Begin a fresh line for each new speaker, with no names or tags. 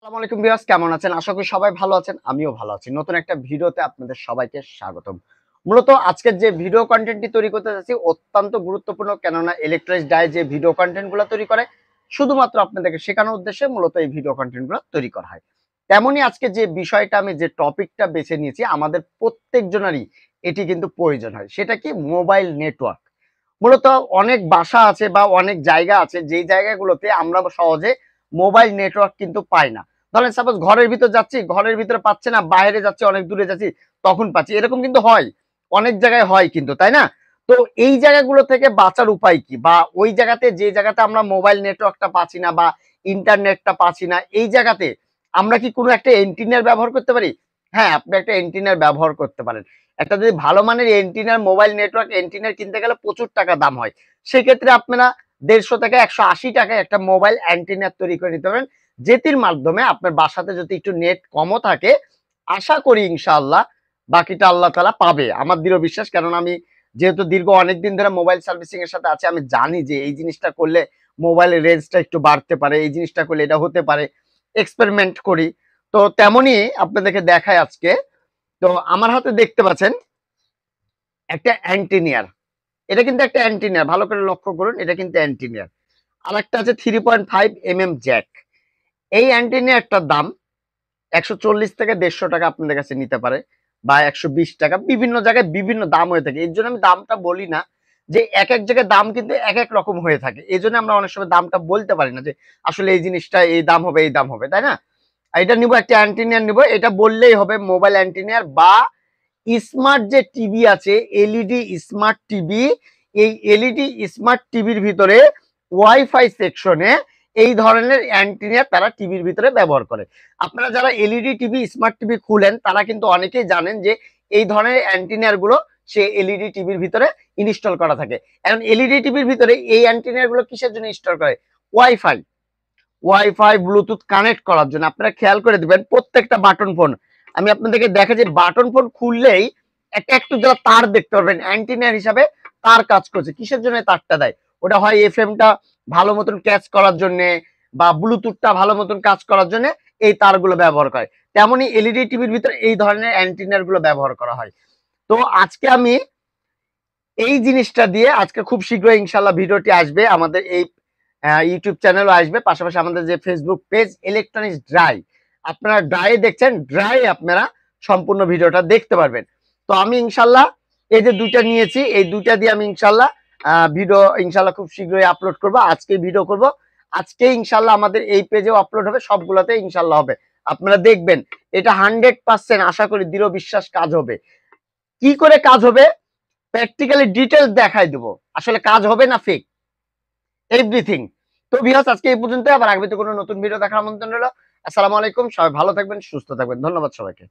আসসালামু আলাইকুম ভিউয়ার্স, কেমন আছেন? আশা করি সবাই ভালো আছেন। আমিও ভালো আছি। নতুন একটা ভিডিওতে আপনাদের সবাইকে স্বাগতম। মূলত আজকের যে ভিডিও কনটেন্টটি তৈরি করতে যাচ্ছি অত্যন্ত গুরুত্বপূর্ণ, কেননা ইলেকট্রনিক্স ডাই যে ভিডিও কনটেন্টগুলো তৈরি করে শুধুমাত্র আপনাদেরকে শেখানোর উদ্দেশ্যে মূলত এই ভিডিও কনটেন্টগুলো তৈরি করা হয়। তেমনই আজকে যে বিষয়টা আমি যে টপিকটা বেছে নিয়েছি আমাদের প্রত্যেকজনেরই এটি কিন্তু প্রয়োজন হয়। সেটা কি? Mobile network. মূলত অনেক বাসা আছে বা অনেক জায়গা আছে যেই জায়গাগুলোতে আমরা সহজে মোবাইল নেটওয়ার্ক কিন্তু পাই না। ধরেন সাপোজ ঘরের ভিতর যাচ্ছি, ঘরের ভিতরে পাচ্ছে না, বাইরে যাচ্ছি, অনেক দূরে যাচ্ছি, তখন পাচ্ছি। এরকম কিন্তু হয়। অনেক জায়গায় হয় কিন্তু, তাই না? তো এই জায়গাগুলো থেকে বাঁচার উপায় কি? বা ওই জায়গাতে যে জায়গাতে আমরা মোবাইল নেটওয়ার্কটা পাচ্ছি না বা ইন্টারনেটটা পাচ্ছি না, এই জায়গাতে আমরা কি কোনো একটা এন্টিনার ব্যবহার করতে পারি? হ্যাঁ, আপনি একটা এন্টিনার ব্যবহার করতে পারেন। একটা যদি ভালো মানের এন্টিনার মোবাইল নেটওয়ার্ক এন্টিনার কিনতে গেলে প্রচুর টাকা দাম হয়। সেক্ষেত্রে আপনারা ১৫০ থেকে ১৮০ টাকায় একটা মোবাইল অ্যান্টিনার তৈরি করে নিতে পারেন। যেটির মাধ্যমে আপনার বাসাতে যদি একটু নেট কমও থাকে, আশা করি ইনশাআল্লাহ বাকিটা আল্লাহ তাআলা পাবে। আমার দৃঢ় বিশ্বাস, কারণ আমি যেহেতু দীর্ঘ অনেকদিন ধরে মোবাইল সার্ভিসিং এর সাথে আছি, আমি জানি যে এই জিনিসটা করলে মোবাইলের রেঞ্জটা একটু বাড়তে পারে, এই জিনিসটা করলে এটা হতে পারে। এক্সপেরিমেন্ট করি। তো তেমনই আপনাদেরকে দেখাই আজকে। তো আমার হাতে দেখতে পাচ্ছেন একটা অ্যান্টিনিয়ার। এটা কিন্তু একটা অ্যান্টিনিয়ার, ভালো করে লক্ষ্য করুন, এটা কিন্তু অ্যান্টিনিয়ার। আরেকটা আছে 3.5 জ্যাক। এই অ্যান্টিনিয়ারটার দাম ১৪০ থেকে ১৫০ টাকা আপনাদের কাছে নিতে পারে, বা ১২০ টাকা। বিভিন্ন জায়গায় বিভিন্ন দাম হয়ে থাকে। এর জন্য আমি দামটা বলি না, যে এক জায়গায় দাম কিন্তু এক রকম হয়ে থাকে। এজন্য আমরা অনেক সময় দামটা বলতে পারি না যে আসলে এই জিনিসটা এই দাম হবে, এই দাম হবে, তাই না? এটা নিব, একটা অ্যান্টিনিয়ার নিব, এটা বললেই হবে মোবাইল অ্যান্টিনিয়ার বা স্মার্ট যে টিভি আছে, এলইডি স্মার্ট টিভি। এই এলইডি স্মার্ট টিভির ভিতরে ওয়াইফাই সেকশনে এই ধরনের অ্যান্টিনা তারা টিভির ভিতরে ব্যবহার করে। আপনারা যারা এলইডি টিভি স্মার্ট টিভি খুলেন তারা কিন্তু অনেকেই জানেন যে এই ধরনের অ্যান্টিনার গুলো সে এলইডি টিভির ভিতরে ইনস্টল করা থাকে। এখন এলইডি টিভির ভিতরে এই অ্যান্টিনার গুলো কিসের জন্য ইনস্টল করে? ওয়াইফাই। ওয়াইফাই ব্লুটুথ কানেক্ট করার জন্য। আপনারা খেয়াল করে দিবেন প্রত্যেকটা বাটন ফোন, আমি আপনাদেরকে দেখা যে বাটন ফোন খুললেই একটা একটু যারা তার দেখতে পারবেন অ্যান্টিনার হিসাবে তার কাজ করছে। কিসের জন্য তারটা দেয়? ওটা হয় এফএমটা ভালো মতন ক্যাচ করার জন্য বা ব্লুটুথটা ভালো মতন কাজ করার জন্য এই তারগুলো ব্যবহার করে। তেমনই এলইডি টিভির ভিতরে এই ধরনের অ্যান্টিনার গুলো ব্যবহার করা হয়। তো আজকে আমি এই জিনিসটা দিয়ে আজকে খুব শীঘ্রই ইনশাল্লাহ ভিডিওটি আসবে আমাদের এই ইউটিউব চ্যানেলও আসবে, পাশাপাশি আমাদের যে ফেসবুক পেজ ইলেকট্রনিক্স ড্রাই, আপনারা ড্রাই দেখছেন, ড্রাই আপনারা সম্পূর্ণ ভিডিওটা দেখতে পারবেন। তো আমি ইনশাল্লাহ এই যে দুইটা নিয়েছি, এই দুইটা দিয়ে আমি ইনশাল্লাহ ভিডিও ইনশাল্লাহ খুব শীঘ্রই আপলোড করব। আজকে ভিডিও করব, আজকে ইনশাল্লাহ আমাদের এই পেজেও আপলোড হবে, সবগুলোতে ইনশাল্লাহ হবে। আপনারা দেখবেন এটা 100% আশা করি দৃঢ় বিশ্বাস কাজ হবে। কি করে কাজ হবে প্র্যাকটিক্যালি ডিটেইলস দেখাই দেব, আসলে কাজ হবে না ফেক, এভরিথিং। তো ভিউয়ার্স আজকে এই পর্যন্ত, আবার আগামীতে কোনো নতুন ভিডিও দেখার আমন্ত্রণ রইল। আসসালামু আলাইকুম, সবাই ভালো থাকবেন, সুস্থ থাকবেন। ধন্যবাদ সবাইকে।